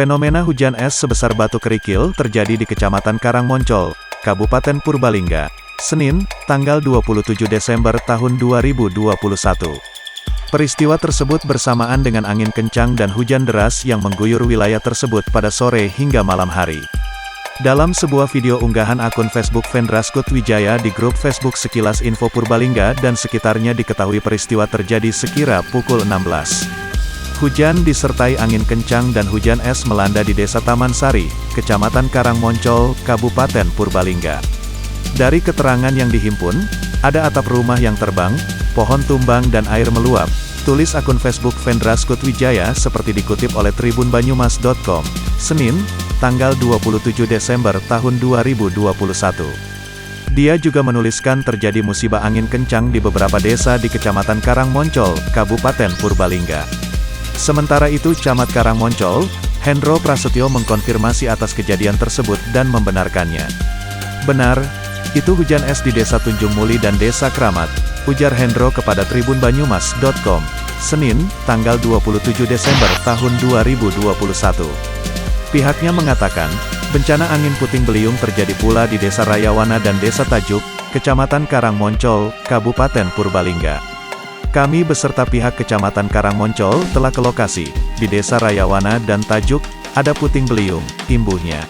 Fenomena hujan es sebesar batu kerikil terjadi di Kecamatan Karangmoncol, Kabupaten Purbalingga, Senin, tanggal 27 Desember tahun 2021. Peristiwa tersebut bersamaan dengan angin kencang dan hujan deras yang mengguyur wilayah tersebut pada sore hingga malam hari. Dalam sebuah video unggahan akun Facebook Vendraskut Wijaya di grup Facebook Sekilas Info Purbalingga dan sekitarnya diketahui peristiwa terjadi sekira pukul 16. Hujan disertai angin kencang dan hujan es melanda di Desa Taman Sari, Kecamatan Karangmoncol, Kabupaten Purbalingga. Dari keterangan yang dihimpun, ada atap rumah yang terbang, pohon tumbang dan air meluap, tulis akun Facebook Vendraskut Wijaya seperti dikutip oleh tribunbanyumas.com, Senin, tanggal 27 Desember tahun 2021. Dia juga menuliskan terjadi musibah angin kencang di beberapa desa di Kecamatan Karangmoncol, Kabupaten Purbalingga. Sementara itu Camat Karangmoncol, Hendro Prasetyo mengkonfirmasi atas kejadian tersebut dan membenarkannya. Benar, itu hujan es di Desa Tunjung Muli dan Desa Kramat, ujar Hendro kepada tribunbanyumas.com, Senin, tanggal 27 Desember tahun 2021. Pihaknya mengatakan, bencana angin puting beliung terjadi pula di Desa Rayawana dan Desa Tajuk, Kecamatan Karangmoncol, Kabupaten Purbalingga. Kami beserta pihak Kecamatan Karangmoncol telah ke lokasi, di Desa Rayawana dan Tajuk, ada puting beliung, imbuhnya.